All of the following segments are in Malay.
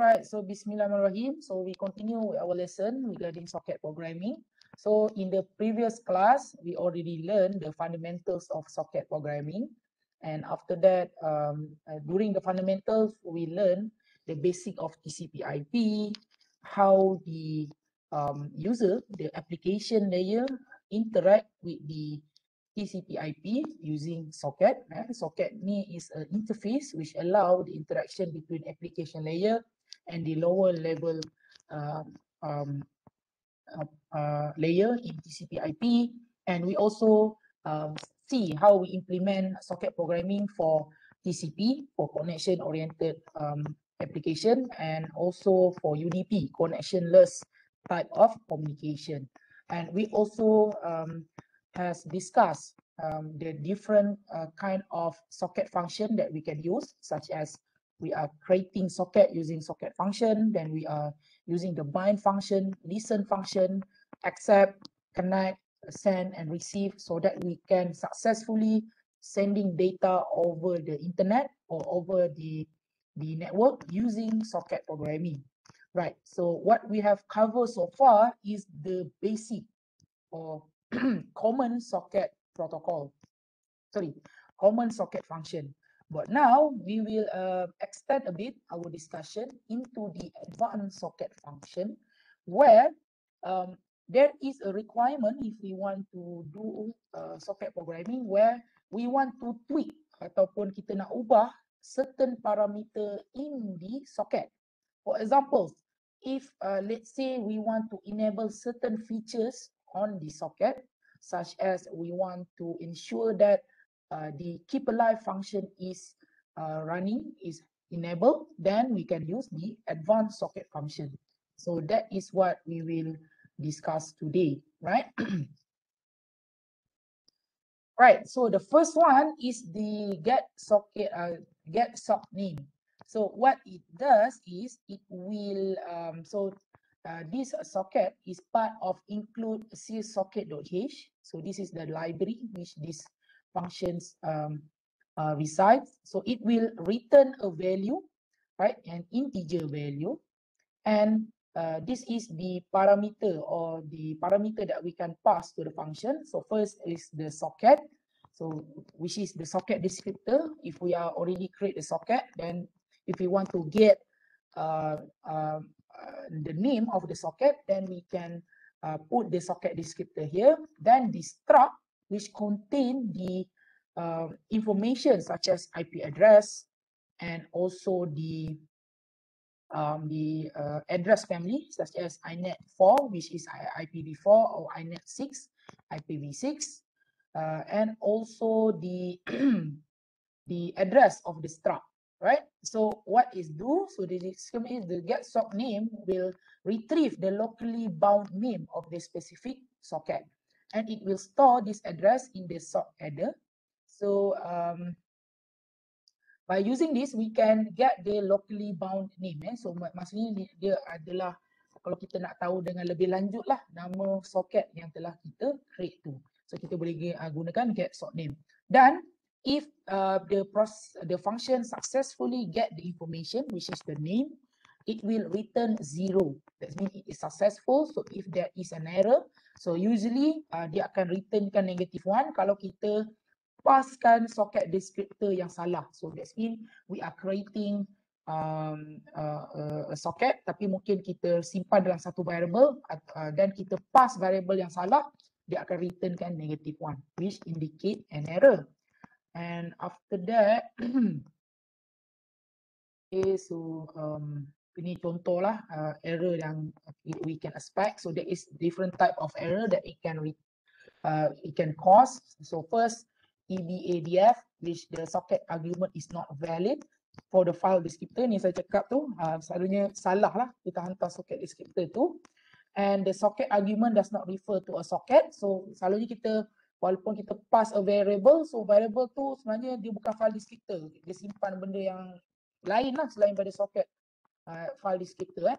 Right, so Bismillahirrahmanirrahim. So we continue our lesson regarding socket programming. So in the previous class, we already learned the fundamentals of socket programming. And after that, during the fundamentals, we learned the basic of TCP/IP, how the user, the application layer, interact with the TCP/IP using socket. Socket ni is an interface which allow the interaction between application layer and the lower level layer in TCP/IP. And we also see how we implement socket programming for TCP, for connection-oriented application, and also for UDP, connectionless type of communication. And we also has discussed the different kind of socket function that we can use, such as we are creating socket using socket function, then we are using the bind function, listen function, accept, connect, send, and receive, so that we can successfully sending data over the internet or over the network using socket programming. Right, so what we have covered so far is the basic or common socket protocol. Common socket function. But now we will extend a bit our discussion into the advanced socket function, where there is a requirement if we want to do socket programming, where we want to tweak ataupun kita nak ubah certain parameter in the socket. For example, if let's say we want to enable certain features on the socket, such as we want to ensure that the keep alive function is running, is enabled, then we can use the advanced socket function. So that is what we will discuss today, right? Right, so the first one is the get sock name. So what it does is it will this socket is part of include syssocket.h. So this is the library which this functions resides. So it will return a value, right, an integer value, and this is the parameter or the parameter that we can pass to the function. So first is the socket, so which is the socket descriptor. If we are already create the socket, then if we want to get the name of the socket, then we can put the socket descriptor here. Then the struct, which contain the information such as IP address and also the address family such as INET4, which is IPv4, or INET6, IPv6, and also the the address of the struct, right? So what is do? So the scheme is the get sock name will retrieve the locally bound name of the specific socket, and it will store this address in the sock header. So by using this, we can get the locally bound name. So maksudnya dia adalah, kalau kita nak tahu dengan lebih lanjut lah, nama soket yang telah kita create tu. So kita boleh gunakan get sock name. Dan if the function successfully get the information, which is the name, it will return 0. That means it is successful. So if there is an error, so usually dia akan returnkan -1 kalau kita paskan socket descriptor yang salah. So that means we are creating a socket, tapi mungkin kita simpan dalam satu variable dan kita pass variable yang salah, dia akan returnkan -1, which indicate an error. And after that, okay, so ini contoh lah error yang we can expect. So there is different type of error that it can cause. So first, EBADF, which the socket argument is not valid for the file descriptor. Ni saya cakap tu selalunya salah lah kita hantar socket descriptor tu, and the socket argument does not refer to a socket. So selalunya kita, walaupun kita pass a variable, so variable tu sebenarnya dia bukan file descriptor, dia simpan benda yang lain lah selain pada socket file descriptor.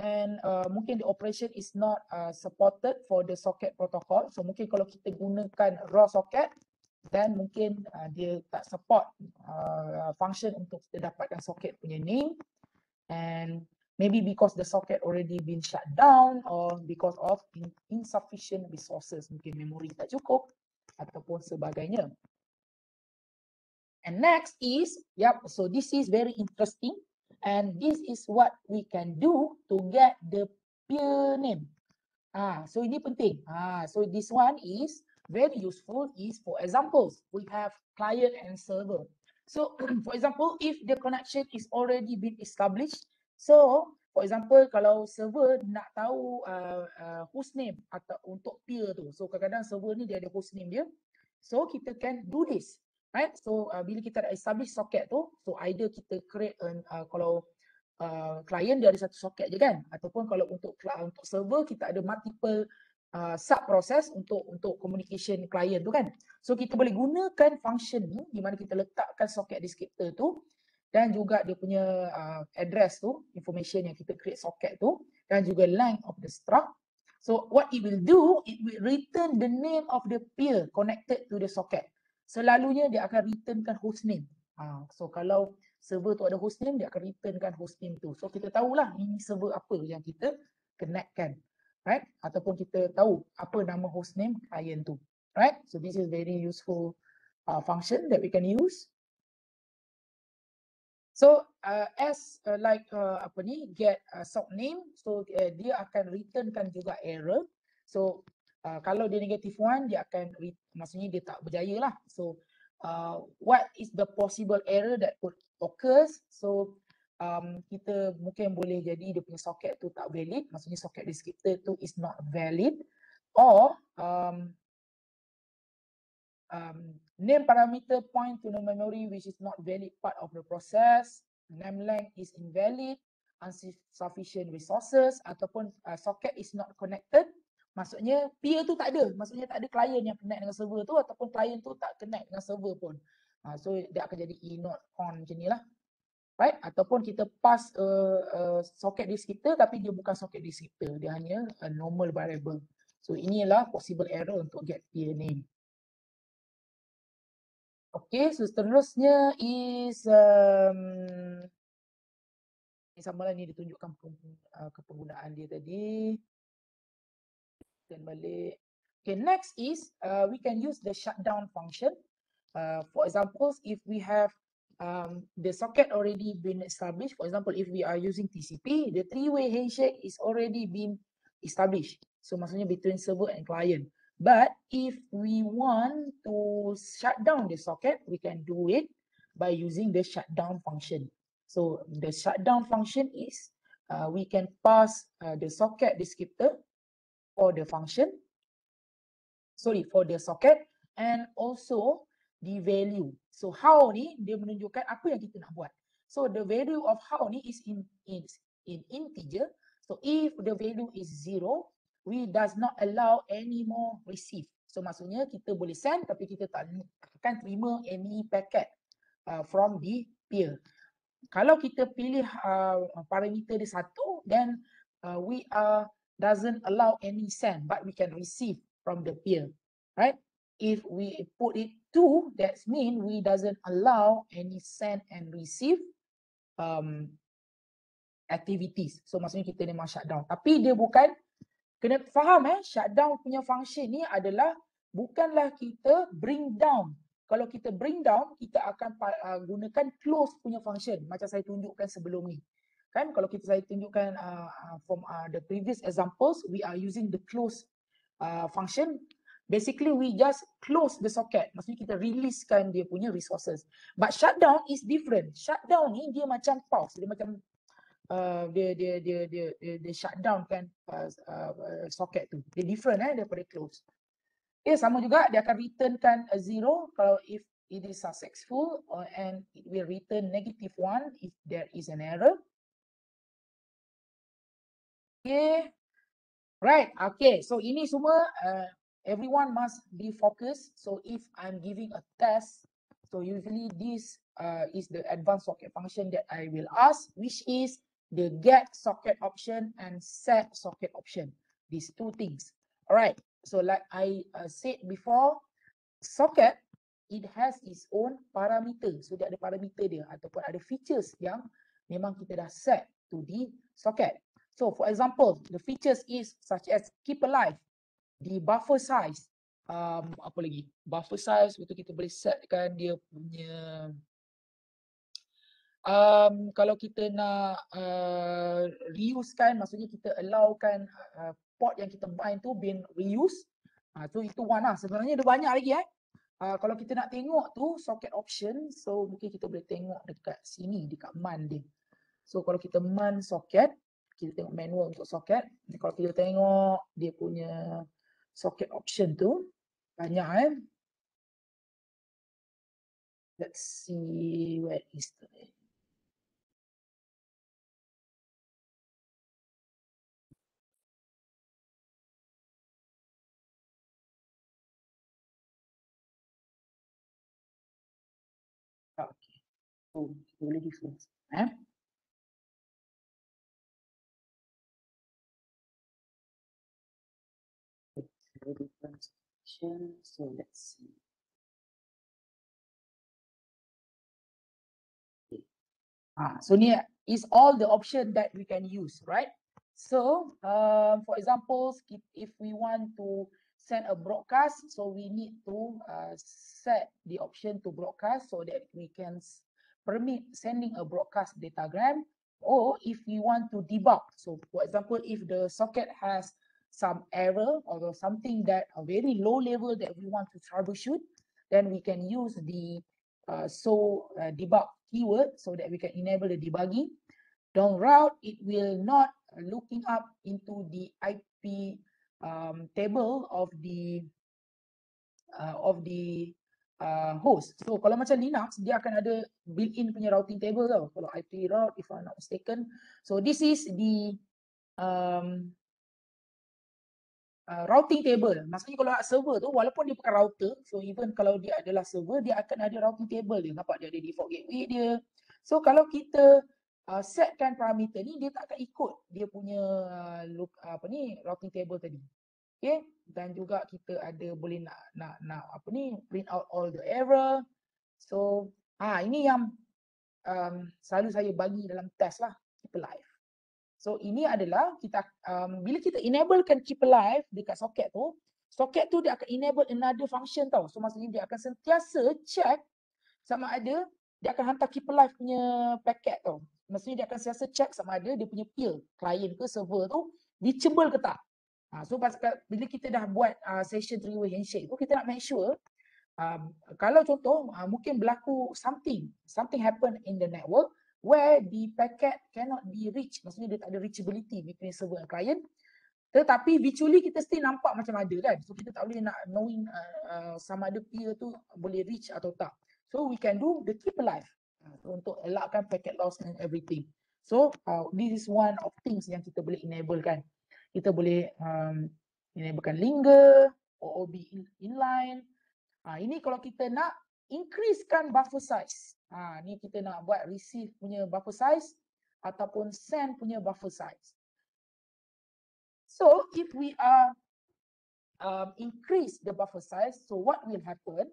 And mungkin the operation is not supported for the socket protocol. So mungkin kalau kita gunakan raw socket, dan mungkin dia tak support function untuk kita dapatkan socket punya name. And maybe because the socket already been shut down or because of insufficient resources, mungkin memori tak cukup ataupun sebagainya. And next is, so this is very interesting, and this is what we can do to get the peer name. So ini penting. So this one is very useful is for examples. We have client and server. So for example, if the connection is already been established, so for example, kalau server nak tahu hostname atau untuk peer tu, so kadang-kadang server ni dia ada hostname dia, so kita can do this. Right, so bila kita dah establish socket tu, so either kita create kalau client dia ada satu socket je kan, ataupun kalau untuk server kita ada multiple sub process untuk communication client tu kan. So kita boleh gunakan function ni di mana kita letakkan socket descriptor tu dan juga dia punya address tu, information yang kita create socket tu, dan juga length of the struct. So what it will do, it will return the name of the peer connected to the socket. Selalunya dia akan returnkan hostname. So kalau server tu ada hostname, dia akan returnkan hostname tu. So kita tahulah ini server apa yang kita connectkan, right? Ataupun kita tahu apa nama hostname client tu, right? So this is very useful function that we can use. So as get sock name, so dia akan returnkan juga error. So kalau dia -1, dia akan maksudnya dia tak berjaya lah. So what is the possible error that could occurs? So kita mungkin boleh jadi dia punya socket tu tak valid, maksudnya socket descriptor tu is not valid, or name parameter point to the memory which is not valid part of the process, name length is invalid, insufficient resources, ataupun socket is not connected. Maksudnya peer tu tak ada, maksudnya tak ada client yang connect dengan server tu, ataupun client tu tak connect dengan server pun. So dia akan jadi E not on macam ni lah, right? Ataupun kita pass socket descriptor tapi dia bukan socket descriptor, dia hanya a normal variable. So inilah possible error untuk get peer name. Okay, so seterusnya is ini sama lah, ni ditunjukkan kepenggunaan dia tadi. Dan balik. Okay, next is we can use the shutdown function. For example, if we have the socket already been established, for example, if we are using TCP, the three-way handshake is already been established. So maksudnya between server and client. But if we want to shut down the socket, we can do it by using the shutdown function. So the shutdown function is we can pass the socket descriptor for the function, for the socket, and also the value. So how ni dia menunjukkan apa yang kita nak buat. So the value of how ni is in integer. So if the value is 0, we does not allow any more receive. So maksudnya kita boleh send tapi kita tak akan terima any packet from the peer. Kalau kita pilih parameter dia 1, then we doesn't allow any send, but we can receive from the peer, right? If we put it 2, that means we doesn't allow any send and receive activities. So maksudnya kita memang shutdown. Tapi dia bukan, kena faham shutdown punya function ni adalah bukanlah kita bring down. Kalau kita bring down, kita akan gunakan close punya function macam saya tunjukkan sebelum ni. Kan kalau saya tunjukkan from the previous examples, we are using the close function. Basically we just close the socket, maksudnya kita releasekan dia punya resources. But shutdown is different. Shutdown ni dia macam pause, dia macam dia shutdown kan socket tu. Dia different daripada close. Okay, sama juga dia akan returnkan a 0 kalau if it is successful, and it will return -1 if there is an error. Okay, right. Okay, so ini semua everyone must be focused. So if I'm giving a test, so usually this is the advanced socket function that I will ask, which is the get socket option and set socket option. These two things. All right. So like I said before, socket it has its own parameter. So dia ada parameter dia ataupun ada features yang memang kita dah set to the socket. So for example, the features is such as keep alive, the buffer size, apa lagi? Buffer size betul kita boleh setkan dia punya kalau kita nak reuse kan, maksudnya kita allowkan port yang kita bind tu being reuse. So itu one lah. Sebenarnya ada banyak lagi kalau kita nak tengok tu socket option, so mungkin kita boleh tengok dekat sini, dekat man dia. So kalau kita man socket, kita tengok manual untuk socket. Kalau kita tengok dia punya socket option tu banyak Let's see where is the okay. So kita boleh difference. Different section. So let's see. Okay. So ni is all the option that we can use, right? So for example, if we want to send a broadcast, so we need to set the option to broadcast so that we can permit sending a broadcast datagram. Or if we want to debug, so for example, if the socket has some error or something that a very low level that we want to troubleshoot, then we can use the debug keyword so that we can enable the debugging. Down route, it will not looking up into the IP table of the host. So kalau macam Linux, dia akan ada built-in punya routing table tau. Kalau IP route, if I'm not mistaken. So this is the routing table. Maksudnya kalau server tu, walaupun dia pakai router, so even kalau dia adalah server, dia akan ada routing table dia. Nampak dia ada default gateway dia. So kalau kita setkan parameter ni, dia tak akan ikut dia punya routing table tadi. Okay, dan juga kita ada boleh nak print out all the error. So ini yang selalu saya bagi dalam test lah, keep alive. So ini adalah kita bila kita enablekan keep alive dekat socket tu dia akan enable another function tau. So maksudnya dia akan sentiasa check sama ada dia akan hantar keep alive punya packet tau. Maksudnya dia akan sentiasa check sama ada dia punya peer, client ke server tu reachable ke tak. So bila kita dah buat session three-way handshake tu, kita nak make sure kalau contoh mungkin berlaku something happen in the network where the packet cannot be reached, maksudnya dia tak ada reachability between server and client, tetapi visually kita still nampak macam ada kan, so kita tak boleh nak knowing sama ada peer tu boleh reach atau tak. So we can do the keep alive untuk elakkan packet loss and everything. So this is one of things yang kita boleh enable kan. Kita boleh enablekan linger, OOB inline. Ini kalau kita nak increasekan buffer size. Ni kita nak buat receive punya buffer size ataupun send punya buffer size. So if we are increase the buffer size, so what will happen?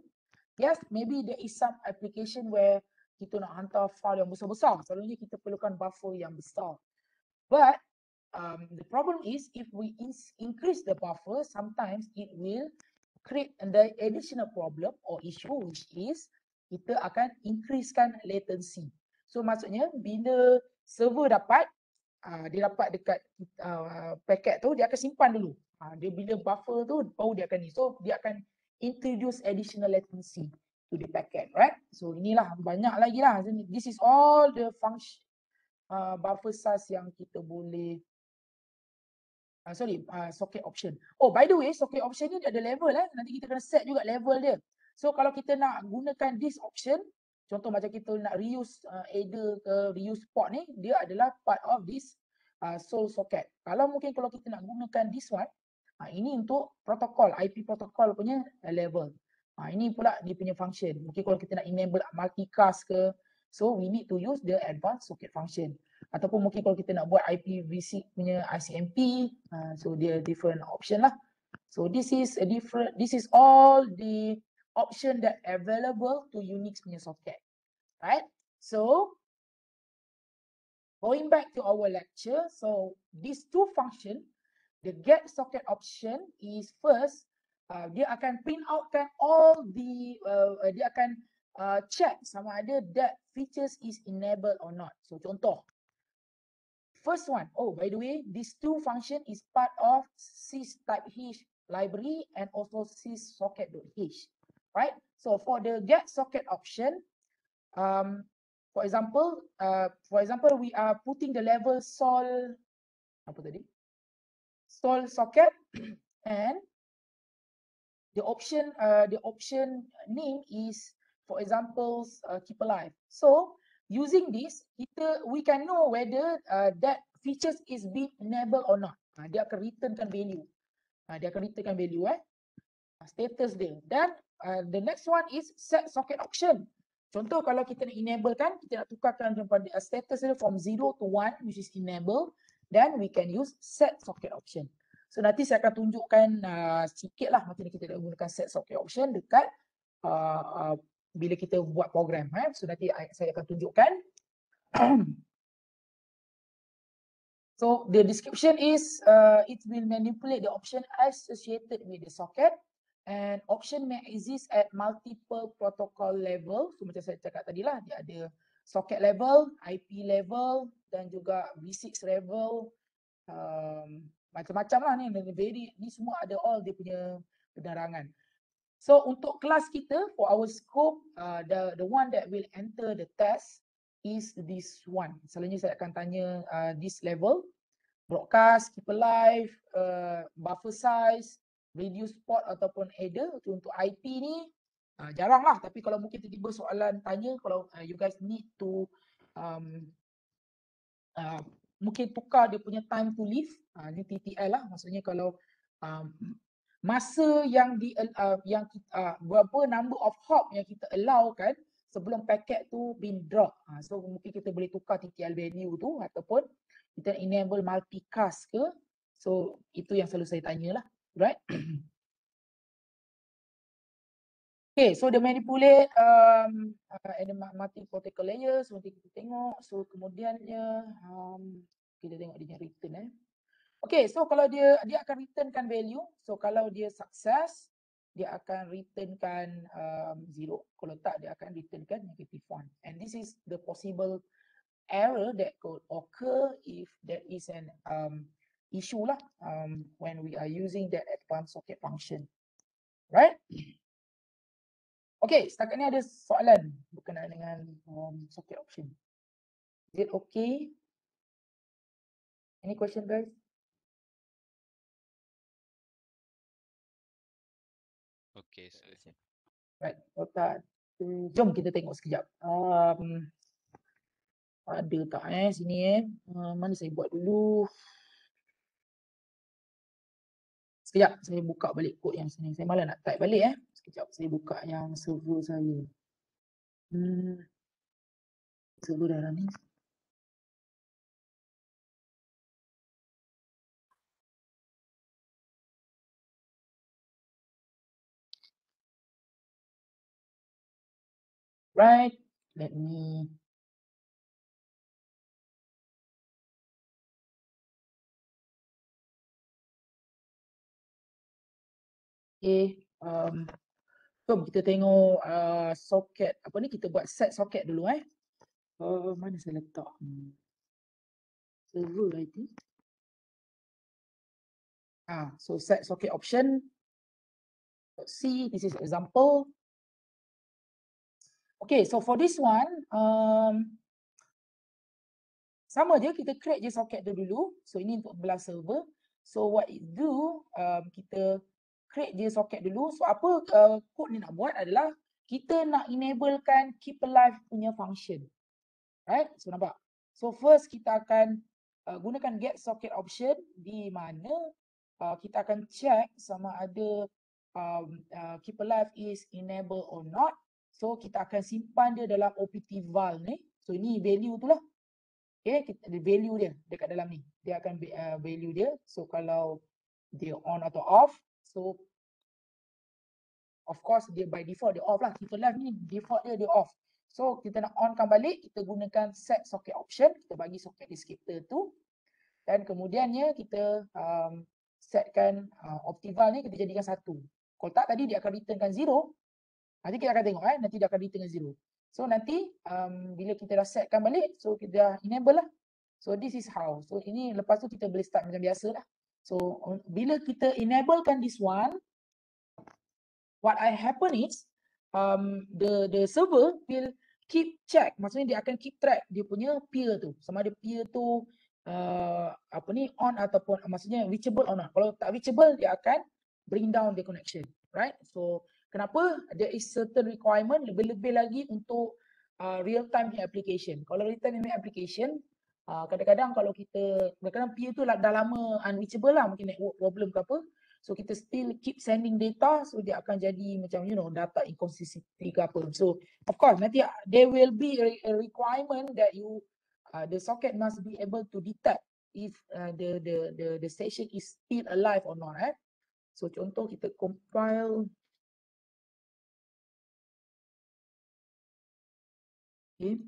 Yes, maybe there is some application where kita nak hantar file yang besar-besar. Selalunya kita perlukan buffer yang besar. But the problem is if we increase the buffer, sometimes it will create the additional problem or issue, which is kita akan increasekan latency. So maksudnya bila server dapat, dia dapat dekat packet tu, dia akan simpan dulu. Dia bila buffer tu, baru dia akan ni. So dia akan introduce additional latency to the packet, right? So inilah banyak lagi lah. This is all the function buffer size yang kita boleh socket option. Oh, by the way, socket option ni dia ada level nanti kita kena set juga level dia. So kalau kita nak gunakan this option, contoh macam kita nak reuse adder ke reuse port ni, dia adalah part of this sole socket. Kalau kita nak gunakan this one, ini untuk protokol, IP protokol punya level. Ini pula dia punya function. Mungkin kalau kita nak enable multicast ke, so we need to use the advanced socket function. Ataupun mungkin kalau kita nak buat IPv6 punya ICMP, so dia different option lah. So this is all the option that available to Unix punya socket, right? So going back to our lecture, so these two function, the get socket option is first, dia akan print outkan all the, dia akan check sama ada that features is enabled or not. So contoh, first one, oh by the way, these two function is part of sys-type-h library and also sys-socket.h, right? So for the get socket option, for example, we are putting the level sol sol socket and the option name is, for example, keep alive. So using this, we can know whether that features is being enabled or not. Dia akan returnkan value. Status dia. Dan the next one is set socket option. Contoh kalau kita nak enable kan, kita nak tukarkan daripada status dia from 0 to 1 which is enable, then we can use set socket option. So nanti saya akan tunjukkan sikit lah macam mana kita nak gunakan set socket option dekat bila kita buat program. So nanti saya akan tunjukkan. So the description is it will manipulate the option associated with the socket, and option may exist at multiple protocol level. So macam saya cakap tadi lah, dia ada socket level, IP level dan juga V6 level, macam-macam lah ni. Ni semua ada all dia punya penerangan. So untuk kelas kita, for our scope, the one that will enter the test is this one. Selalunya saya akan tanya this level, broadcast, keep alive, buffer size, reduce port ataupun header. Untuk IP ni jarang lah, tapi kalau mungkin tiba-tiba soalan tanya, kalau you guys need to mungkin tukar dia punya time to live, ni TTL lah, maksudnya kalau masa yang berapa number of hop yang kita allow kan sebelum paket tu been drop. So mungkin kita boleh tukar TTL value tu ataupun kita enable multicast ke. So itu yang selalu saya tanya lah, right? Okay, so the manipulate and the multi-protocol layers. So nanti kita tengok. So kemudiannya kita tengok dia return. Okay, so kalau dia akan returnkan value. So kalau dia sukses, dia akan returnkan 0. Kalau tak, dia akan returnkan -1. And this is the possible error that could occur if there is an issue lah when we are using that advanced socket function, right? Okay, setakat ni ada soalan berkenaan dengan socket option. Is it okay? Any question, guys? Okay, sir. Right, jom kita tengok sekejap. Ada tak sini mana saya buat dulu. Sekejap, saya buka balik kod yang sini. Saya malah nak type balik Sekejap, saya buka yang server saya. Server dah running. Right, let me jom kita tengok socket apa ni, kita buat set socket dulu mana saya letak server I think. So set socket option. Let's see, this is example. Okay, so for this one sama je, kita create je socket tu dulu. So ini untuk belah server. So what it do, kita create je socket dulu. So apa code ni nak buat adalah kita nak enablekan keep alive punya function. Right? So nampak. So first kita akan gunakan get socket option di mana kita akan check sama ada keep alive is enabled or not. So kita akan simpan dia dalam OPT val ni. So ini value tu lah. Okay, kita ada value dia dekat dalam ni. Dia akan value dia. So kalau dia on atau off, so of course dia by default dia off lah. Keep alive ni default dia off. So kita nak onkan balik, kita gunakan set socket option, kita bagi socket descriptor tu, dan kemudiannya kita setkan Optival ni kita jadikan 1. Kalau tak tadi dia akan returnkan 0. Nanti kita akan tengok nanti dia akan returnkan 0. So nanti bila kita dah setkan balik, so kita dah enable lah. So this is how. So ini lepas tu kita boleh start macam biasa lah. So bila kita enablekan this one, what I happen is the server will keep check, maksudnya dia akan keep track dia punya peer tu, sama ada peer tu on ataupun maksudnya reachable or not. Kalau tak reachable, dia akan bring down the connection, right? So kenapa there is certain requirement lebih-lebih lagi untuk real time application. Kalau real time application, kadang-kadang kalau kita kadang-kadang peer tu dah lama unreachable lah, mungkin network problem ke apa. So kita still keep sending data, so dia akan jadi macam data inconsistency ke apa. So of course nanti there will be a requirement that you the socket must be able to detect if the station is still alive or not. So contoh kita compile. Okay.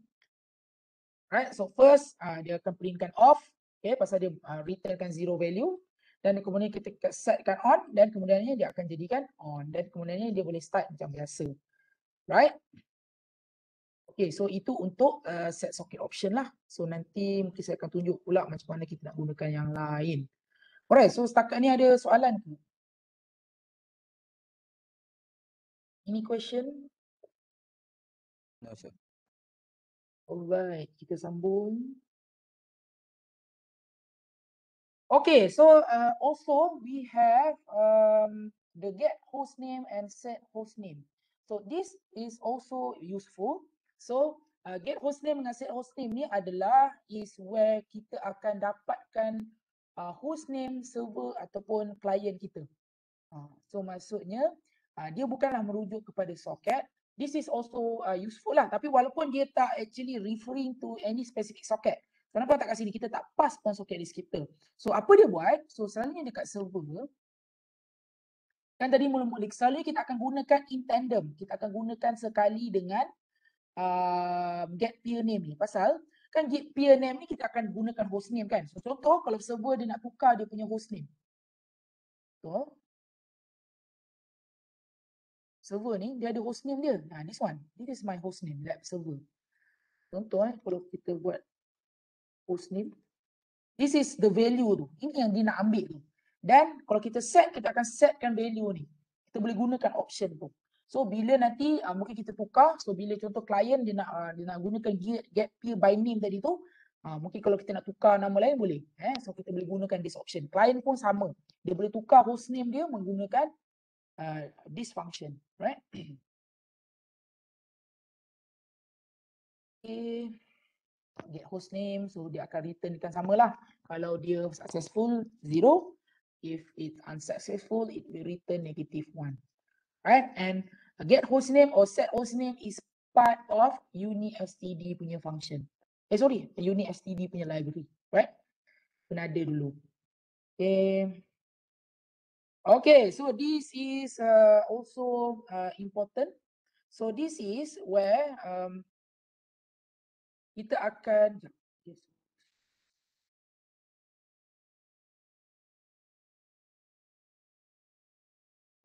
Right. So first dia akan printkan off. Okay, pasal dia returnkan 0 value. Dan kemudian kita setkan on, dan kemudiannya dia akan jadikan on, dan kemudiannya dia boleh start macam biasa. Right? Okay, so itu untuk set socket option lah. So nanti mungkin saya akan tunjuk pula macam mana kita nak gunakan yang lain. Alright, so setakat ni ada soalan ke? Any question? No, sir. Alright, kita sambung. Okay, so also we have the get hostname and set hostname. So this is also useful. So get hostname dengan set hostname ni adalah is where kita akan dapatkan hostname server ataupun klien kita. So maksudnya dia bukanlah merujuk kepada socket. This is also useful lah. Tapi walaupun dia tak actually referring to any specific socket. Kenapa tak kat sini? Kita tak pass pun socket descriptor. So apa dia buat? So selalunya dekat server, kan tadi mula-mula selalunya kita akan gunakan in tandem. Kita akan gunakan sekali dengan get peer name ni. Pasal kan get peer name ni kita akan gunakan hostname kan. So contoh kalau server dia nak tukar dia punya hostname. So server ni dia ada hostname dia. This one. This is my hostname, lab server. Contoh kalau kita buat hostname, this is the value tu. Ini yang dia nak ambil tu. Dan kalau kita set, kita akan setkan value ni. Kita boleh gunakan option tu. So bila nanti mungkin kita tukar, so bila contoh klien dia nak gunakan get peer by name tadi tu, mungkin kalau kita nak tukar nama lain boleh. So kita boleh gunakan this option. Klien pun sama. Dia boleh tukar hostname dia menggunakan this function, right? Okay. Get hostname, so dia akan returnkan samalah. Kalau dia successful 0, if it's unsuccessful it will return -1. Right? And get hostname or set hostname is part of UniSTD punya function. UniSTD punya library, right? Kena ada dulu. Okay, so this is also important. So this is where kita akan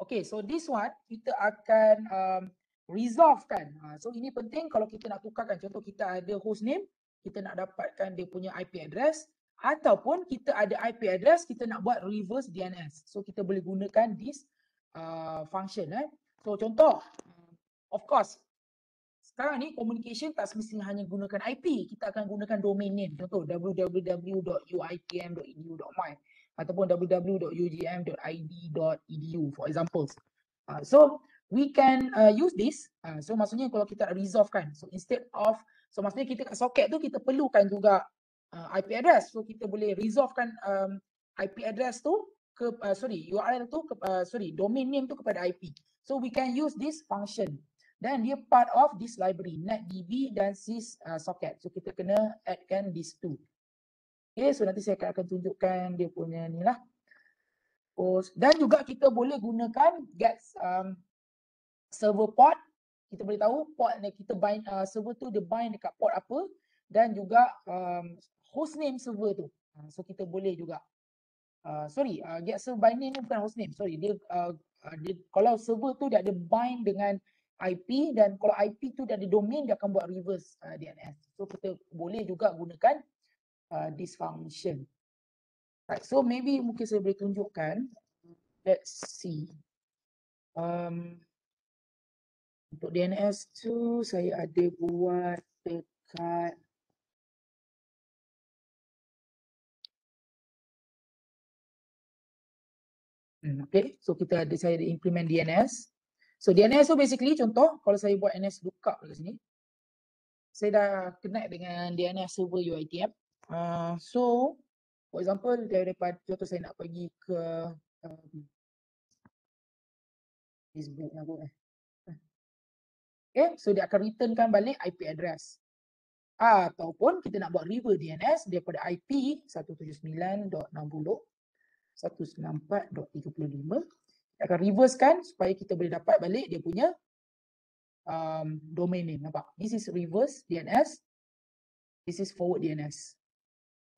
okay, so this one kita akan resolve kan. So ini penting kalau kita nak tukarkan. Contoh kita ada hostname, kita nak dapatkan dia punya IP address, ataupun kita ada IP address, kita nak buat reverse DNS. So kita boleh gunakan this function. So contoh, of course, sekarang ni communication tak semestinya hanya gunakan IP. Kita akan gunakan domain name. Contoh www.uitm.edu.my ataupun www.ugm.id.edu for examples. So we can use this. So maksudnya kalau kita resolve kan. So instead of, so maksudnya kita kat socket tu kita perlukan juga IP address. So kita boleh resolve kan IP address tu ke URL tu domain name tu kepada IP. So we can use this function. Dan dia part of this library, netdb dan sys socket. So kita kena addkan these two. Okay, so nanti saya akan tunjukkan dia punya ni lah. Dan juga kita boleh gunakan get server port. kita boleh tahu port yang kita bind, server tu dia bind dekat port apa, dan juga hostname server tu. So kita boleh juga get server by name bukan hostname, sorry, dia kalau server tu dia ada bind dengan IP, dan kalau IP tu dia ada domain, dia akan buat reverse DNS. So kita boleh juga gunakan this function. Right, so maybe mungkin saya boleh tunjukkan. Let's see. Untuk DNS tu saya ada buat dekat okay, so saya ada implement DNS. So DNS tu basically contoh kalau saya buat NS lookup dekat sini, saya dah connect dengan DNS server UiTM. So for example daripada contoh saya nak pergi ke Facebook aku okay, so dia akan returnkan balik IP address. Ataupun kita nak buat reverse DNS daripada IP 179.60.194.35, kita akan reversekan supaya kita boleh dapat balik dia punya domain name. Nampak? This is reverse DNS. This is forward DNS.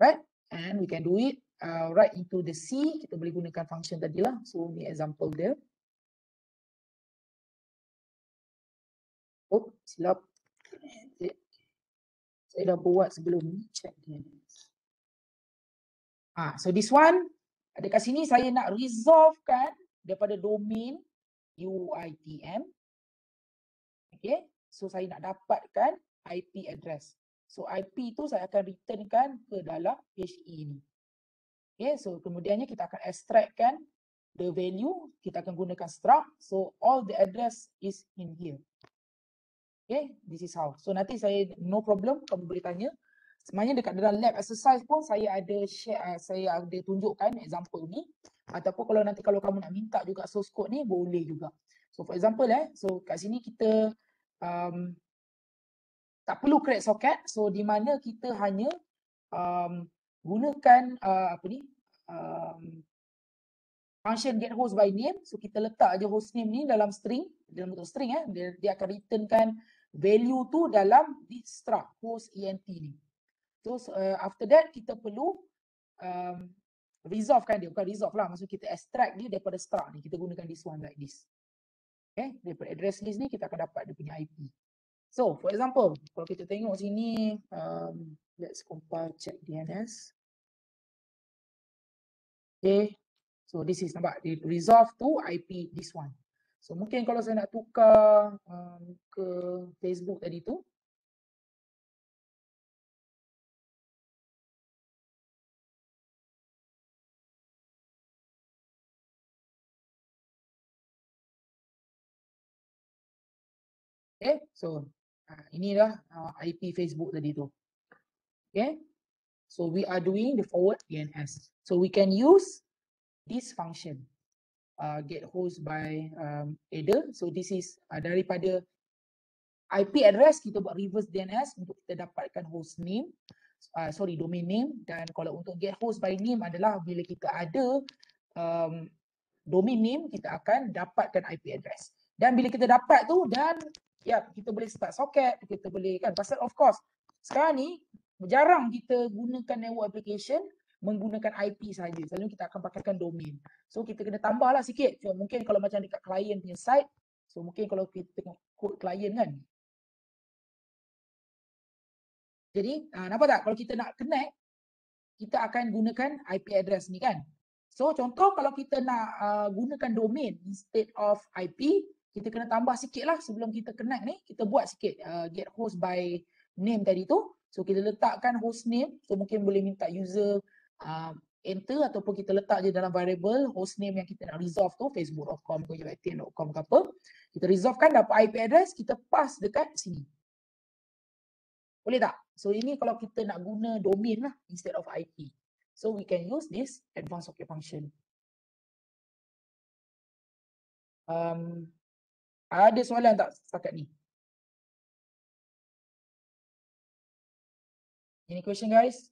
Right? And we can do it right into the C. Kita boleh gunakan function tadi lah. So ni example dia. Oh, silap. Saya dah buat sebelum ni. Check DNS. So this one, dekat sini saya nak resolvekan daripada domain UiTM. Okay, so saya nak dapatkan IP address. So IP tu saya akan returnkan ke dalam HE ni. Okay, so kemudiannya kita akan extractkan the value, kita akan gunakan struct. So all the address is in here. Okay, this is how. So nanti saya no problem, kamu boleh tanya. Sebenarnya dekat dalam lab exercise pun saya ada share, saya ada tunjukkan example ni. Ataupun kalau nanti kalau kamu nak minta juga source code ni boleh juga. So for example so kat sini kita tak perlu create socket. So di mana kita hanya gunakan function get host by name. So kita letak aja host name ni dalam string, dalam bentuk string dia akan returnkan value tu dalam this struct host ent ni. So after that kita perlu resolvekan dia, bukan resolve lah, maksud kita extract dia daripada struct ni. Kita gunakan this one like this. Okay, daripada address list ni kita akan dapat dia punya IP. So for example, kalau kita tengok sini, let's compile check DNS. Okay, so this is nampak di resolve to IP this one. So mungkin kalau saya nak tukar ke Facebook tadi tu, okay, so inilah IP Facebook tadi tu. Okay, so we are doing the forward DNS. So we can use this function get host by header. So this is daripada IP address kita buat reverse DNS untuk kita dapatkan host name, domain name. Dan kalau untuk get host by name adalah bila kita ada domain name, kita akan dapatkan IP address. Dan bila kita dapat tu, dan kita boleh start socket, kita boleh kan, pasal of course sekarang ni jarang kita gunakan network application menggunakan IP saja. Selalu kita akan pakaikan domain. So kita kena tambahlah sikit. So, mungkin kalau macam dekat client punya site, so mungkin kalau kita tengok code client kan. Jadi nampak tak, kalau kita nak connect, kita akan gunakan IP address ni kan. So contoh kalau kita nak gunakan domain instead of IP, kita kena tambah sikit lah sebelum kita connect ni. Kita buat sikit get host by name tadi tu. So kita letakkan host name. So mungkin boleh minta user enter, ataupun kita letak je dalam variable host name yang kita nak resolve tu, facebook.com ke uitm.com ke apa. Kita resolvekan, dapat IP address, kita pass dekat sini. Boleh tak? So ini kalau kita nak guna domain lah instead of IP. So we can use this advanced socket function. Ada soalan tak setakat ni? Any question guys?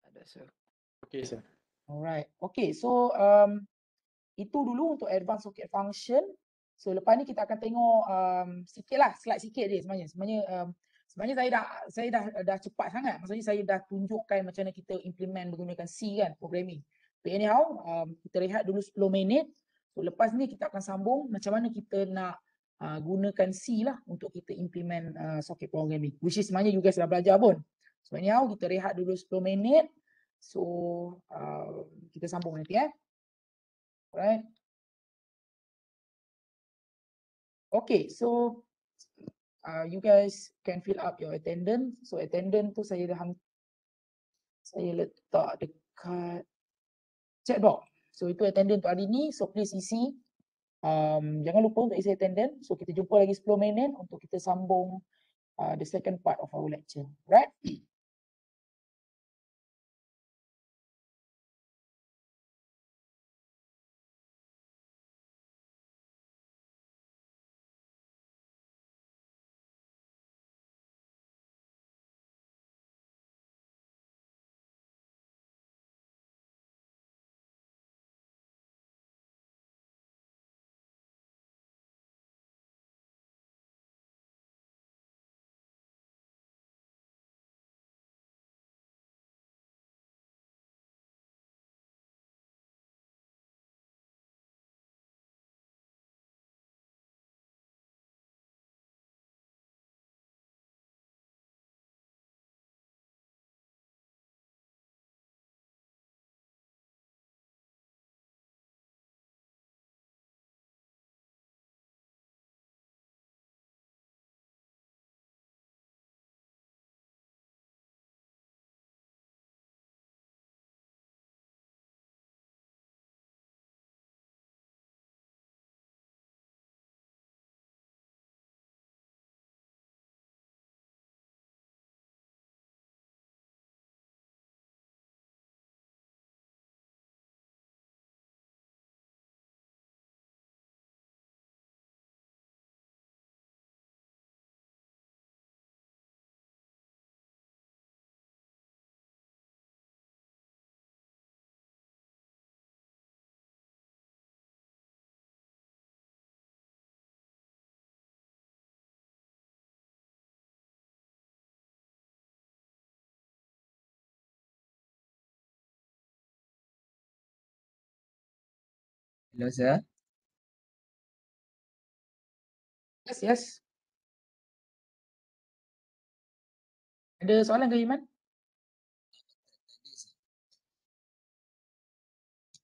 Ada sir. Okay sir. Alright. Okay, so Itu dulu untuk advanced socket function. So lepas ni kita akan tengok sikit lah, slide sikit je sebenarnya. Sebenarnya saya dah cepat sangat. Maksudnya saya dah tunjukkan macam mana kita implement menggunakan C kan, programming. But anyhow, kita rehat dulu 10 minit. So lepas ni kita akan sambung macam mana kita nak gunakan C lah untuk kita implement socket programming. Which is sebenarnya you guys dah belajar pun. So anyhow, kita rehat dulu 10 minit. So kita sambung nanti Alright. Okay, so you guys can fill up your attendance. So attendance tu saya letak dekat chat box. So itu attendance untuk hari ni. So please isi. Jangan lupa untuk isi attendance. So kita jumpa lagi 10 minit untuk kita sambung the second part of our lecture. Right? Hello, sir. Yes. Ada soalan ke Iman?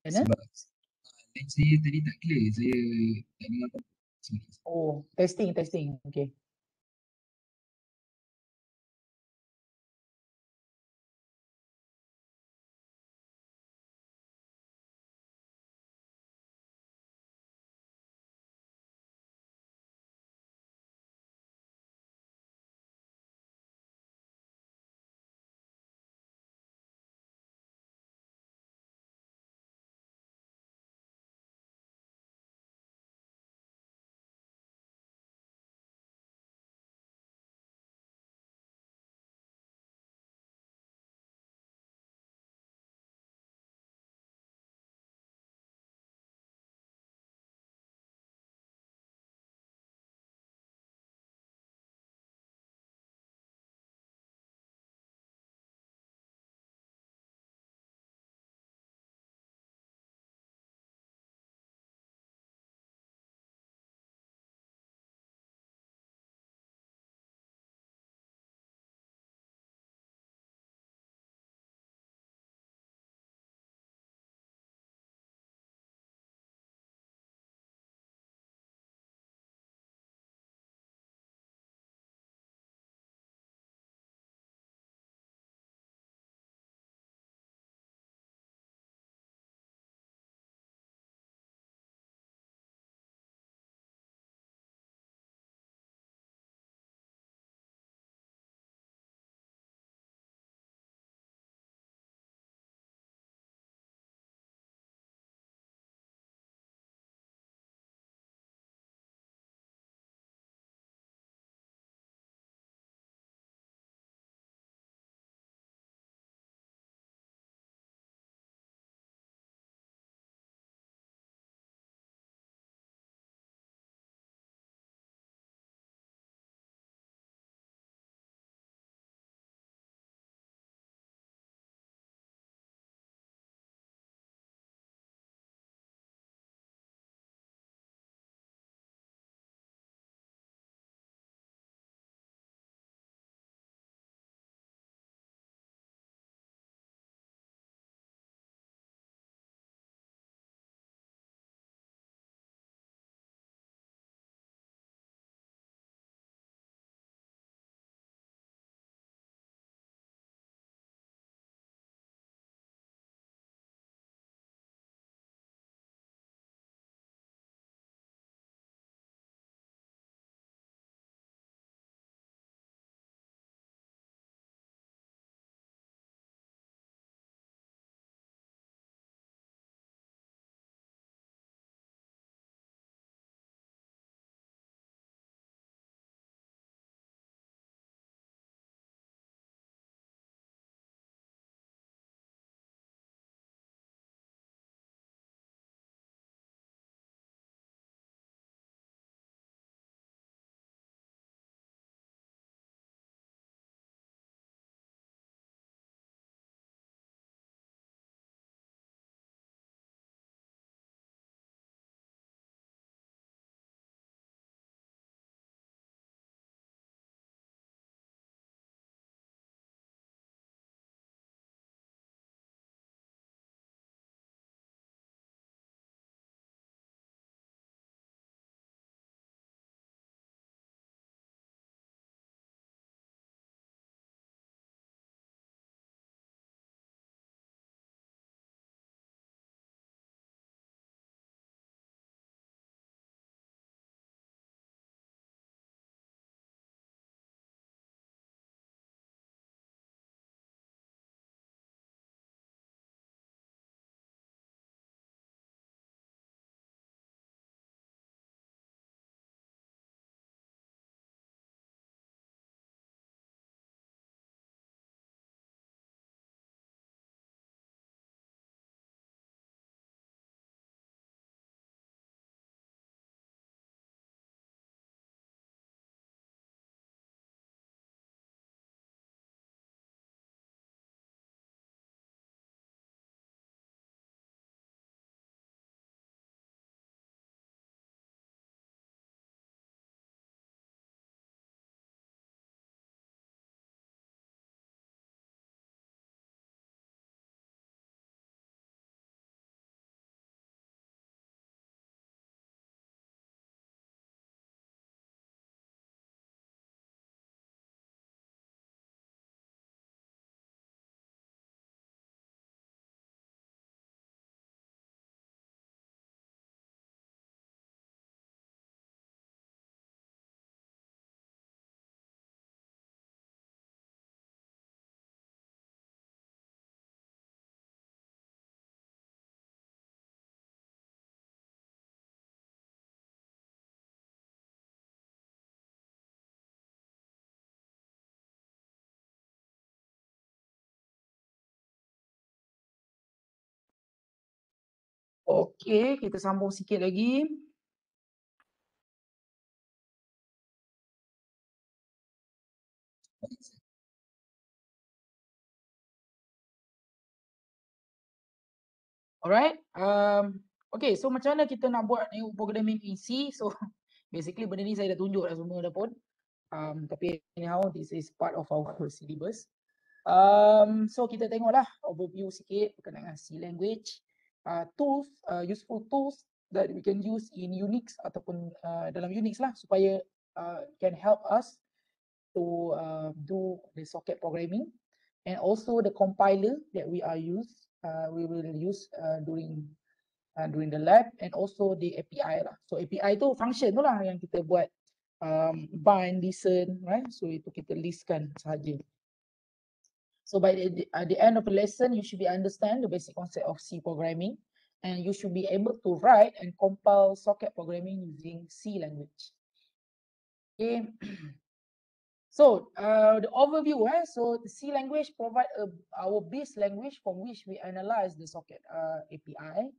Mana? Sebab line saya tadi tak clear. Saya tak dengar apa. Sorry. Oh, testing. Okay. Okey, kita sambung sikit lagi. Alright, okay, so macam mana kita nak buat new programming in C? So basically benda ni saya dah tunjuk dah semua dah pun. Tapi anyhow, this is part of our syllabus. So kita tengoklah overview sikit berkenaan dengan C language. Tools, useful tools that we can use in Unix ataupun dalam Unix lah supaya can help us to do the socket programming, and also the compiler that we will use during the lab, and also the API lah. So API tu function tu lah yang kita buat bind, listen, right? So itu kita listkan sahaja. So by the end of the lesson, you should be understand the basic concept of C programming, and you should be able to write and compile socket programming using C language. Okay. So the overview, so the C language provide our base language from which we analyze the socket API.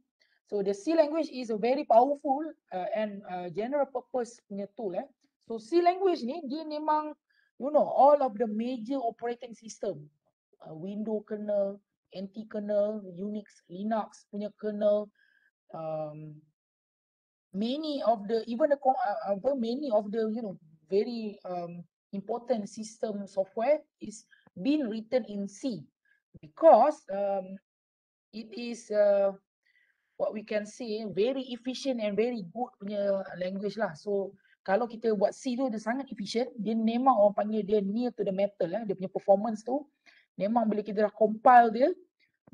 So the C language is a very powerful and general purpose punya tool. So C language ni dia memang all of the major operating system, Windows kernel, NT kernel, Unix, Linux punya kernel, many of the very important system software is being written in C, because it is what we can say very efficient and very good punya language lah. So kalau kita buat C tu dia sangat efficient, dia memang orang panggil dia near to the metal dia punya performance tu. Memang bila kita dah compile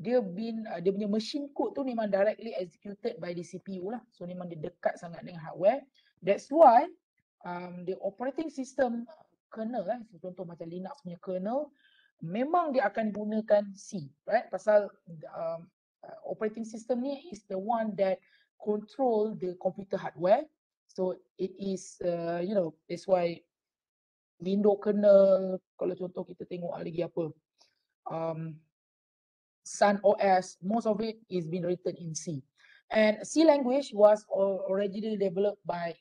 dia punya machine code tu memang directly executed by the CPU lah. So memang dia dekat sangat dengan hardware. That's why the operating system kernel contoh macam Linux punya kernel, memang dia akan gunakan C, right? Pasal operating system ni is the one that control the computer hardware. So it is that's why Windows kernel, kalau contoh kita tengok lagi apa, Sun OS, most of it is being written in C. And C language was originally developed by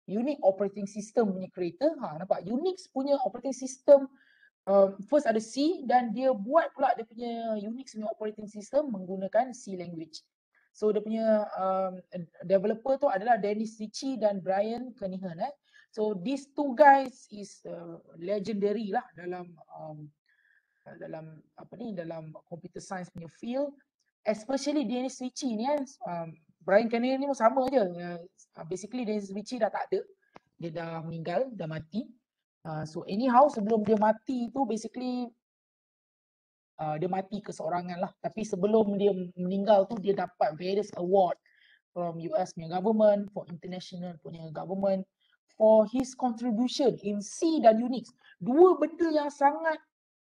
Unix operating system punya creator. Nampak Unix punya operating system first ada C, dan dia buat pula dia punya Unix punya operating system menggunakan C language. So dia punya developer tu adalah Dennis Ritchie dan Brian Kenihan. So these two guys is legendary lah dalam dalam computer science punya field, especially Dennis Ritchie ni Brian Kenihan ni pun sama je. Basically Dennis Ritchie dah tak ada, dia dah meninggal, dah mati. So anyhow, sebelum dia mati tu basically dia mati keseorangan lah. Tapi sebelum dia meninggal tu dia dapat various award from US punya government, for international punya government, for his contribution in C dan Unix. Dua benda yang sangat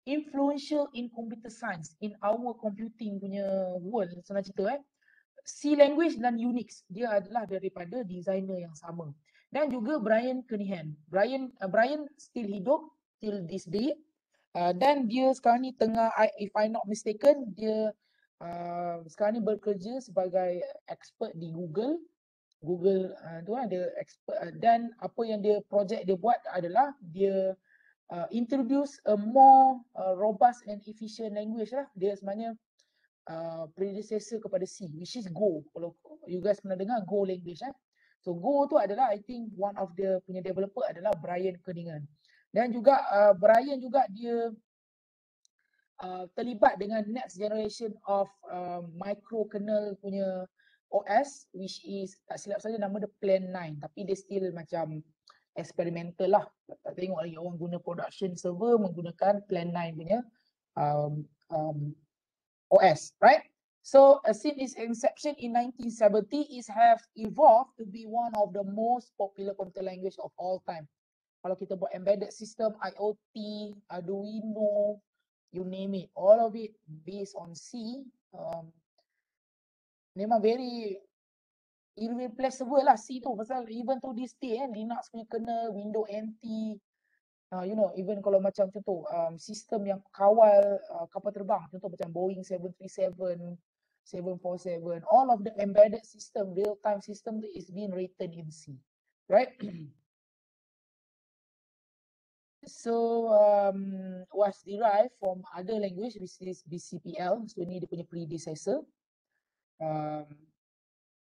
influential in computer science, in our computing punya world, senang cerita C language dan Unix, dia adalah daripada designer yang sama. Dan juga Brian Kenihan. Brian still hidup till this day. Dan dia sekarang ni tengah, if I'm not mistaken, dia sekarang ni bekerja sebagai expert di Google. Tu dia expert, dan apa yang dia project dia buat adalah dia introduce a more robust and efficient language lah. Dia sebenarnya predecessor kepada C, which is Go. Kalau you guys pernah dengar Go language So Go tu adalah, I think one of the punya developer adalah Brian Kenihan. Dan juga Brian juga dia terlibat dengan next generation of microkernel punya OS, which is tak silap saja nama dia Plan 9, tapi dia still macam experimental lah. Tak tengok lagi orang guna production server menggunakan Plan 9 punya OS, right? So since its inception in 1970, it have evolved to be one of the most popular computer language of all time. Kalau kita buat embedded system, IoT, Arduino, you name it, all of it based on C. Memang very irreplaceable lah C tu, pasal even to this day Linux punya kernel, Windows NT, even kalau macam contoh sistem yang kawal kapal terbang, contoh macam Boeing 737, 747, all of the embedded system, real-time system is being written in C, right? So was derived from other language, which is BCPL. So ni dia punya predecessor.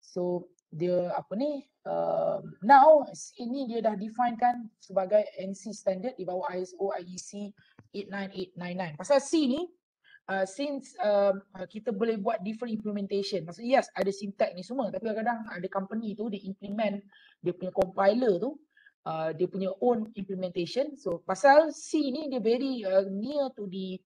So dia apa ni? Now ini dia dah define kan sebagai NC standard di bawah ISO IEC 89899. Pasal C ni since kita boleh buat different implementation. Maksudnya yes ada syntax ni semua, tapi kadang-kadang ada company tu dia implement dia punya compiler tu dia punya own implementation. So pasal C ni dia very near to the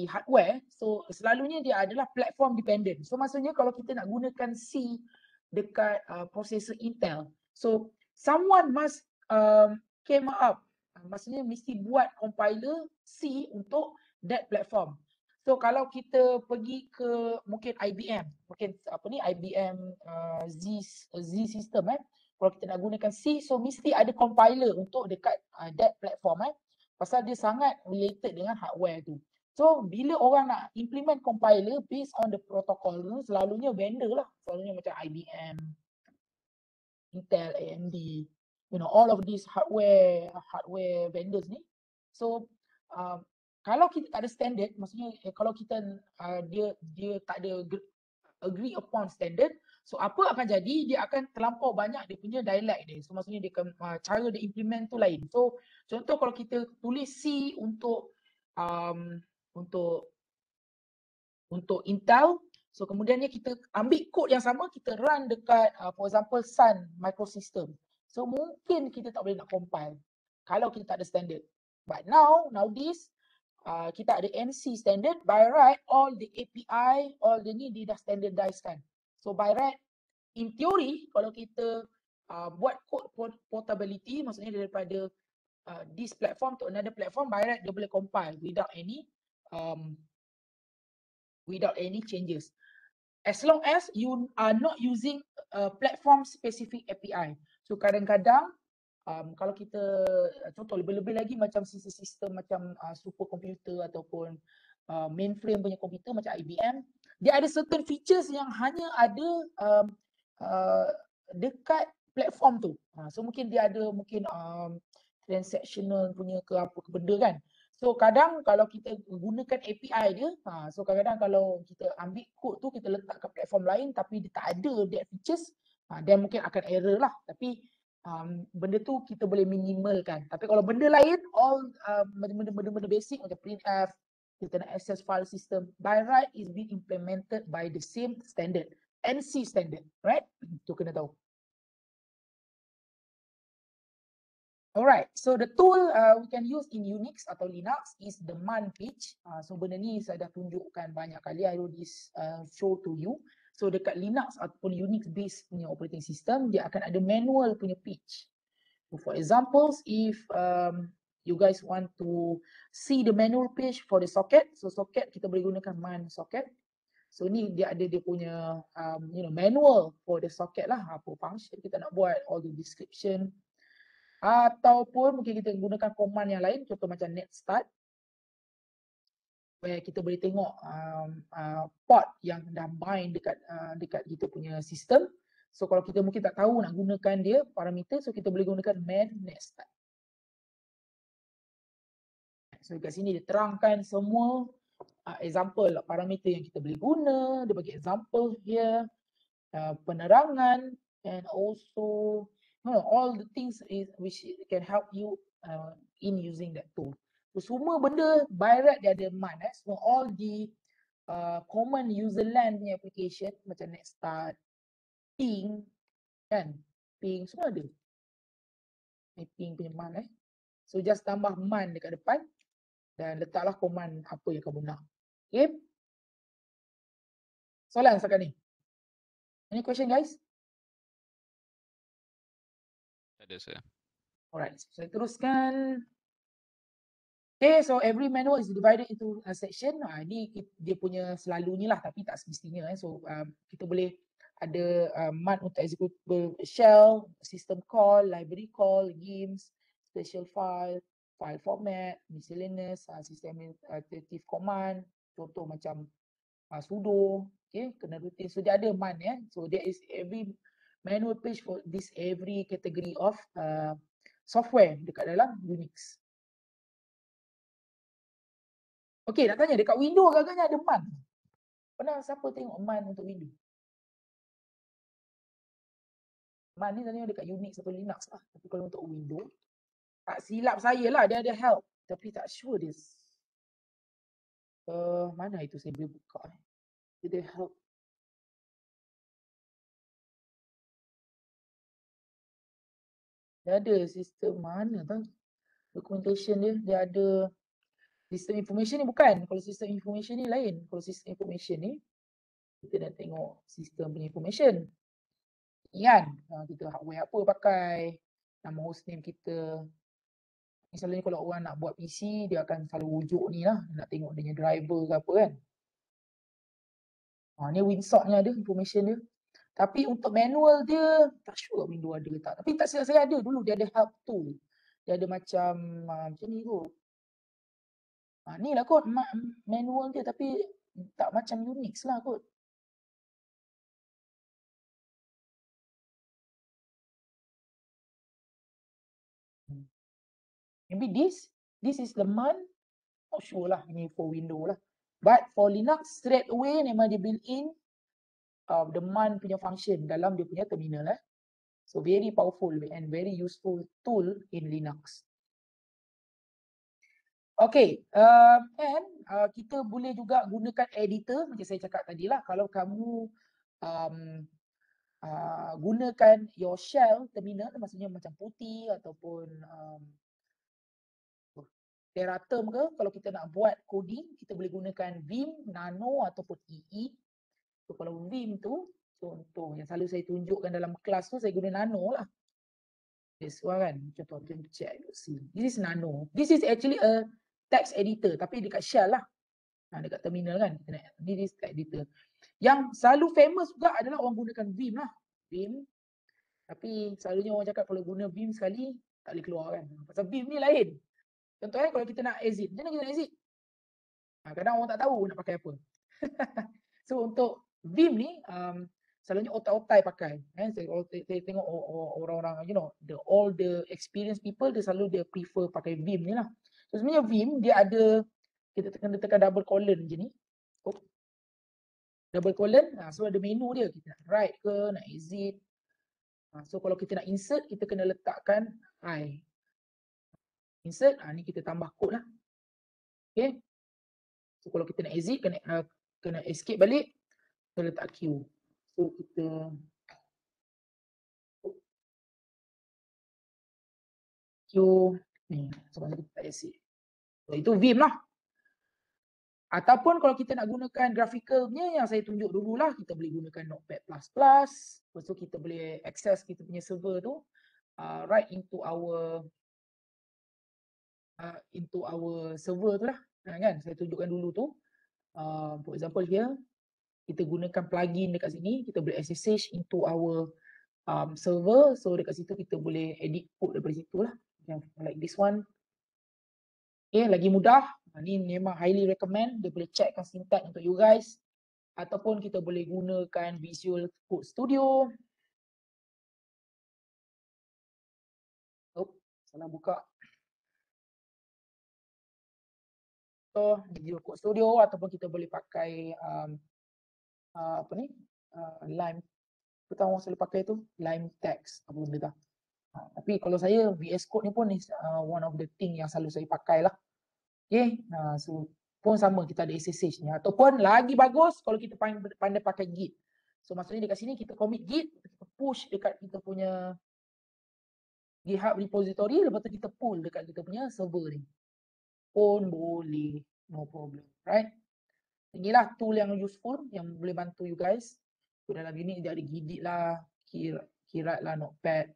hardware, so selalunya dia adalah platform dependent. So maksudnya kalau kita nak gunakan C dekat processor Intel, so someone must came up, maksudnya mesti buat compiler C untuk that platform. So kalau kita pergi ke mungkin IBM, mungkin apa ni IBM Z system kalau kita nak gunakan C, so mesti ada compiler untuk dekat that platform pasal dia sangat related dengan hardware tu. So bila orang nak implement compiler based on the protocol tu, selalunya vendor lah, selalunya macam IBM, Intel, AMD, you know, all of these hardware vendors ni. So kalau kita tak ada standard, maksudnya kalau kita dia tak ada agree upon standard, so apa akan jadi? Dia akan terlampau banyak dia punya dialect dia. So maksudnya dia akan cara dia implement tu lain. So contoh kalau kita tulis C untuk Intel, so kemudiannya kita ambil kod yang sama, kita run dekat for example Sun Microsystem. So mungkin kita tak boleh nak compile kalau kita tak ada standard. But nowadays kita ada NC standard. By right all the API, all the ni dia dah standardized kan. So by right in theory kalau kita buat code portability, maksudnya daripada this platform to another platform, by right dia boleh compile without any changes, as long as you are not using platform specific API. So kadang-kadang kalau kita contoh lebih-lebih lagi macam sistem macam superkomputer ataupun mainframe punya komputer macam IBM, dia ada certain features yang hanya ada dekat platform tu. So mungkin dia ada transactional punya ke apa ke benda kan. So kadang kalau kita gunakan API dia, so kadang-kadang kalau kita ambil kod tu kita letak kat platform lain tapi dia tak ada that features, then mungkin akan error lah. Tapi benda tu kita boleh minimalkan. Tapi kalau benda lain, all benda-benda basic macam printf, kita nak access file system, by right is being implemented by the same standard, NC standard, right? Itu kena tahu. Alright, so the tool we can use in Unix atau Linux is the man page. So benda ni saya dah tunjukkan banyak kali, I already show to you. So dekat Linux ataupun Unix based punya operating system, dia akan ada manual punya page. So for examples, if you guys want to see the manual page for the socket, so socket kita boleh gunakan man socket. So ni dia ada dia punya manual for the socket lah, apa function kita nak buat, all the description. Ataupun mungkin kita gunakan command yang lain, contoh macam net start, where kita boleh tengok port yang dah bind dekat kita punya sistem. So kalau kita mungkin tak tahu nak gunakan dia parameter, so kita boleh gunakan man net start. So kat sini dia terangkan semua example parameter yang kita boleh guna, dia bagi example here, penerangan, and also all the things which can help you in using that tool. So semua benda by right dia ada man. So all the common user land punya application macam net start, ping kan, ping semua ada. Ni ping punya man So just tambah man dekat depan dan letaklah command apa yang kamu nak. Okay. Soalan setakat ni. Any question guys? Ada saya. Alright, saya teruskan. Okay, so every manual is divided into a section. Ini dia punya selalunya lah, tapi tak semestinya. So kita boleh ada man untuk executable shell, system call, library call, games, special file, file format, miscellaneous, system administrative command. Contoh macam sudo, okay, kena rutin. So dia ada man So there is every manual page for this every category of software dekat dalam Unix. Okay, nak tanya dekat Windows agaknya ada man. Pernah siapa tengok man untuk Windows? Man ni tanya dekat Unix atau Linux lah. Tapi kalau untuk Windows, tak silap saya lah dia ada help. Tapi tak sure dia. Mana itu saya boleh buka. Dia ada help. Dia ada sistem mana tau. Documentation dia ada sistem information ni bukan. Kalau sistem information ni lain. Kalau sistem information ni, kita nak tengok sistem punya information. Kan? Kita hardware apa pakai. Nama hostname kita. Misalnya kalau orang nak buat PC, dia akan selalu rujuk ni lah. Nak tengok dia punya driver ke apa kan. Ni Winsock ni ada information dia. Tapi untuk manual dia, tak sure Windows ada ke tak. Tapi tak silap saya ada dulu, dia ada help tool. Dia ada macam ni kot. Ni lah kot manual dia tapi tak macam Unix lah kot. Maybe this is the man. Not sure lah, ini for Windows lah. But for Linux, straight away memang dia built in the man punya function dalam dia punya terminal So very powerful and very useful tool in Linux. Okay, and kita boleh juga gunakan editor macam saya cakap tadi lah. Kalau kamu gunakan your shell terminal, maksudnya macam putih ataupun Terraterm ke, kalau kita nak buat coding, kita boleh gunakan Vim, Nano ataupun EE. So kalau Vim tu, contoh yang selalu saya tunjukkan dalam kelas tu, saya guna Nano lah. This one kan, contoh kita check, see. This is Nano. This is actually a text editor, tapi dekat shell lah. Dekat terminal kan, this is text editor. Yang selalu famous juga adalah orang gunakan Vim lah. Vim. Tapi selalunya orang cakap kalau guna Vim sekali, tak boleh keluar kan. Pasal Vim ni lain. Contohnya kalau kita nak exit, macam mana kita nak exit? Kadang orang tak tahu nak pakai apa. So untuk Vim ni, selalunya otak-otak pakai. Saya tengok orang-orang, all the experienced people, dia selalu dia prefer pakai Vim ni lah. So sebenarnya Vim, dia ada, kita tekan double colon je ni. Double colon, so ada menu dia. Kita nak write ke, nak exit. So kalau kita nak insert, kita kena letakkan I. Insert, ni kita tambah kod lah. Okay. So kalau kita nak exit, kena escape balik, kita letak Q. So kita Q ni, sebab kita tak exit. So itu Vim lah. Ataupun kalau kita nak gunakan graphicalnya yang saya tunjuk dulu lah, kita boleh gunakan Notepad++. Lepas tu kita boleh access kita punya server tu right into our server tu lah. Kan? Saya tunjukkan dulu tu. For example here, kita gunakan plugin dekat sini, kita boleh SSH into our server. So dekat situ kita boleh edit code daripada situ lah. Like this one. Okay, lagi mudah. Ni memang highly recommend. Dia boleh checkkan syntax untuk you guys. Ataupun kita boleh gunakan Visual Code Studio. Salah buka. So, Visual Code Studio ataupun kita boleh pakai Lime. Kita orang selalu pakai tu Lime Text apa benda dah. Tapi kalau saya VS Code ni pun is one of the thing yang selalu saya pakai lah. Okay, so pun sama kita ada SSH ni. Ataupun lagi bagus kalau kita pandai pakai Git. So maksudnya dekat sini kita commit Git, kita push dekat kita punya GitHub repository, lepas tu kita pull dekat kita punya server ni. Pun boleh, no problem, right? Inilah tool yang useful yang boleh bantu you guys. So, dalam ini dia ada Git lah, Kirat lah, Notepad.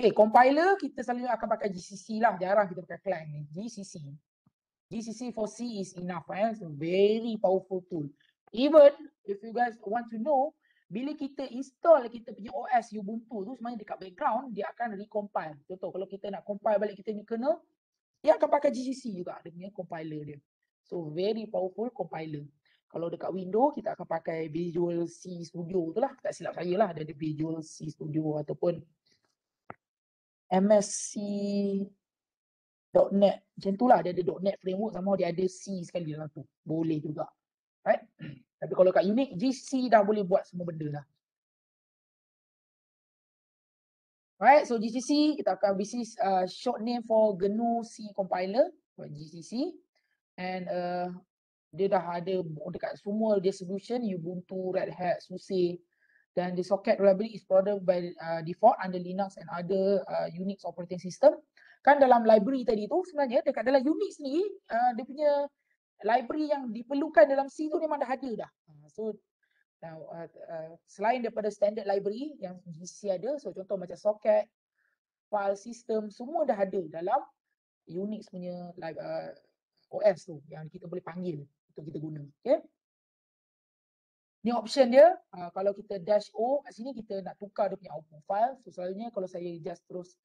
Okay, compiler kita selalu akan pakai GCC lah, jarang kita pakai Clang ni. GCC for C is enough, It's a very powerful tool. Even if you guys want to know, bila kita install kita punya OS Ubuntu tu, sebenarnya dekat background dia akan recompile. Contoh kalau kita nak compile balik kita punya kernel, dia akan pakai GCC juga, dia punya compiler dia. So very powerful compiler. Kalau dekat Windows kita akan pakai Visual C Studio tu lah, tak silap saya lah, ada Visual C Studio ataupun MSC.NET, macam tu lah, dia ada .NET framework sama dia ada C sekali dalam tu, boleh juga, right? Tapi kalau kat Unix, GC dah boleh buat semua benda lah. Right, so GCC kita akan this is short name for GNU C compiler, GCC, and dia dah ada dekat semua distribution Ubuntu, Red Hat, SUSE, dan the socket library is provided by default under Linux and other Unix operating system. Kan dalam library tadi tu sebenarnya dekat dalam Unix ni dia punya library yang diperlukan dalam C tu memang dah ada dah. So selain daripada standard library yang GCC ada, so contoh macam socket, file system, semua dah ada dalam Unix punya OS tu yang kita boleh panggil untuk kita guna. Okay. Ni option dia, kalau kita dash O kat sini kita nak tukar dia punya output file. So selalunya kalau saya just terus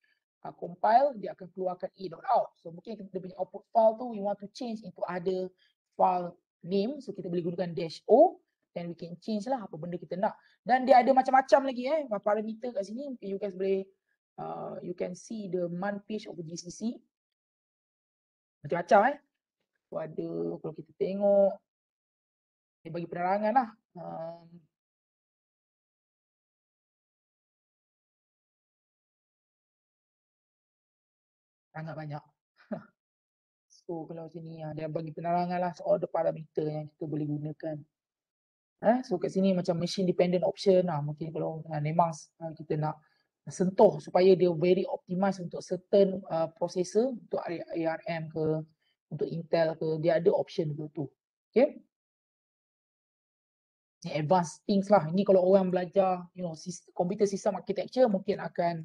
compile, dia akan keluarkan a.out. So mungkin dia punya output file tu we want to change into other file name. So kita boleh gunakan dash O, then we can change lah apa benda kita nak. Dan dia ada macam-macam lagi parameter kat sini. You guys boleh you can see the man page of GCC. Macam-macam So ada, kalau kita tengok, dia bagi penerangan lah. Sangat banyak. So kalau sini dia bagi penerangan lah soal the parameter yang kita boleh gunakan. So kat sini macam machine dependent option lah. Mungkin kalau memang kita nak sentuh supaya dia very optimized untuk certain processor, untuk ARM ke, untuk Intel ke, dia ada option tu. Okay. Ni advanced things lah. Ini kalau orang belajar, computer system architecture mungkin akan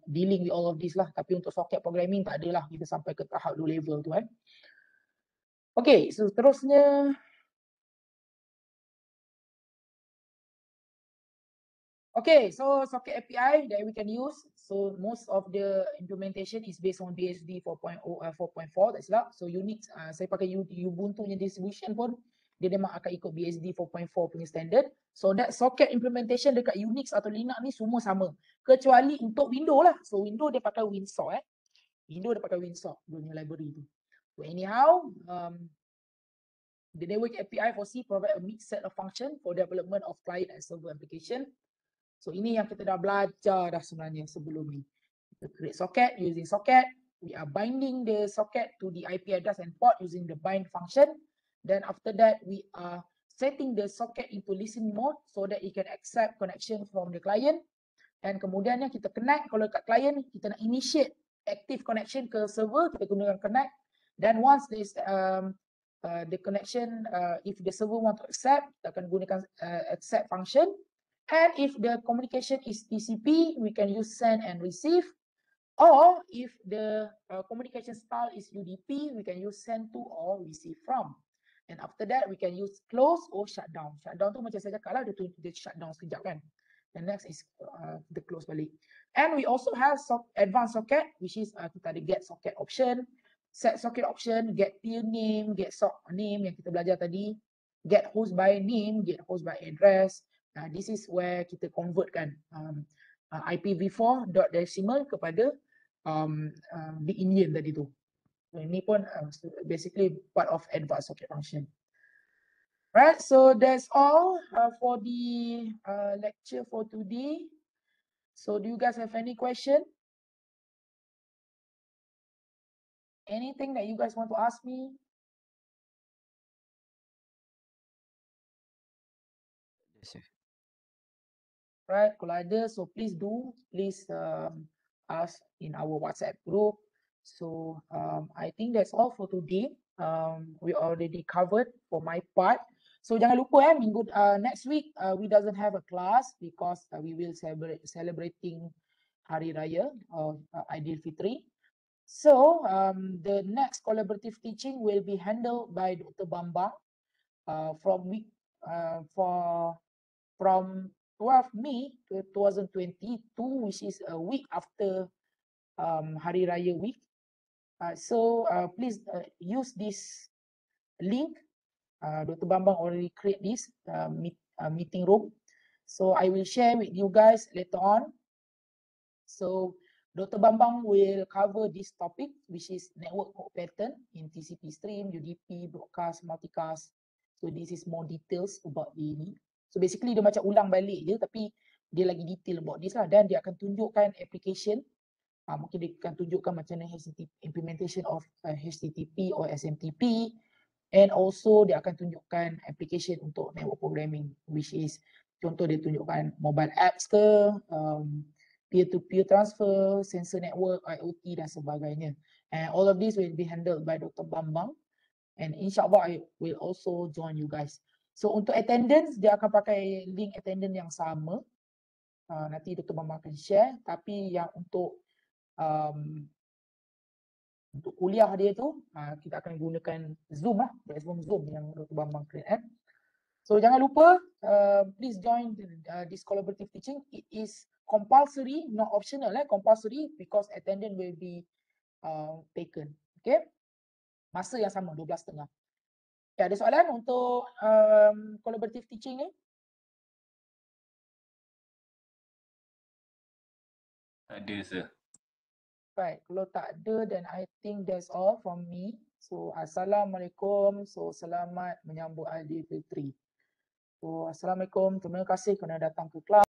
dealing with all of this lah. Tapi untuk socket programming tak adalah, kita sampai ke tahap low level tu Okay, so seterusnya. Okay, so socket API that we can use. So most of the implementation is based on BSD 4.0, 4.4, tak silap. So Unix, saya pakai Ubuntu punya distribution pun, dia memang akan ikut BSD 4.4 punya standard. So that socket implementation dekat Unix atau Linux ni semua sama. Kecuali untuk Windows lah. So Windows dia pakai WinSock Windows dia pakai WinSock punya library tu. So anyhow, the network API for C provide a mixed set of function for development of client and server application. So ini yang kita dah belajar dah sebenarnya sebelum ni. Kita create socket using socket. We are binding the socket to the IP address and port using the bind function. Then after that we are setting the socket into listening mode so that it can accept connection from the client. And kemudiannya kita connect, kalau kat client kita nak initiate active connection ke server, kita gunakan connect. Then once this the connection, if the server want to accept, kita akan gunakan accept function. And if the communication is TCP, we can use send and receive. Or if the communication style is UDP, we can use send to or receive from. And after that, we can use close or shut down. Shut down tu macam saya cakap lah, dia shut down sekejap kan. The next is the close balik. And we also have advanced socket, which is kita ada get socket option, set socket option, get peer name, get sock name yang kita belajar tadi, get host by name, get host by address. This is where kita convertkan IPv4 dot decimal kepada the Indian tadi tu. So ini pun basically part of advanced socket function. Right, so that's all for the lecture for today. So do you guys have any question? Anything that you guys want to ask me? Yes, sir. Right, kalau ada, so please ask in our WhatsApp group. So I think that's all for today. We already covered for my part. So jangan lupa next week we doesn't have a class because we will celebrating Hari Raya of Aidilfitri. So the next collaborative teaching will be handled by Dr. Bambang from 12 May 2022, which is a week after Hari Raya week. Please use this link. Dr. Bambang already create this meeting room. So I will share with you guys later on. So Dr. Bambang will cover this topic, which is network code pattern in TCP stream, UDP, broadcast, multicast. So this is more details about ini. So basically dia macam ulang balik je, tapi dia lagi detail about this lah. Dan dia akan tunjukkan application. Mungkin dia akan tunjukkan macam mana HTTP, implementation of HTTP or SMTP. And also dia akan tunjukkan application untuk network programming, which is contoh dia tunjukkan mobile apps ke, peer-to-peer transfer, sensor network, IoT dan sebagainya. And all of this will be handled by Dr. Bambang. And insyaAllah I will also join you guys. So untuk attendance, dia akan pakai link attendance yang sama. Nanti Dr. Bambang akan share. Tapi yang untuk kuliah dia tu, kita akan gunakan Zoom lah, platform Zoom yang Dr. Bambang create. So jangan lupa, please join this collaborative teaching. It is compulsory, not optional, compulsory because attendance will be taken. Okay, masa yang sama 12.30. Ada soalan untuk collaborative teaching ni? Ada, sir. Right, kalau tak ada, then I think that's all from me. So Assalamualaikum. So selamat menyambut Aidilfitri. So Assalamualaikum, terima kasih kerana datang ke kelas.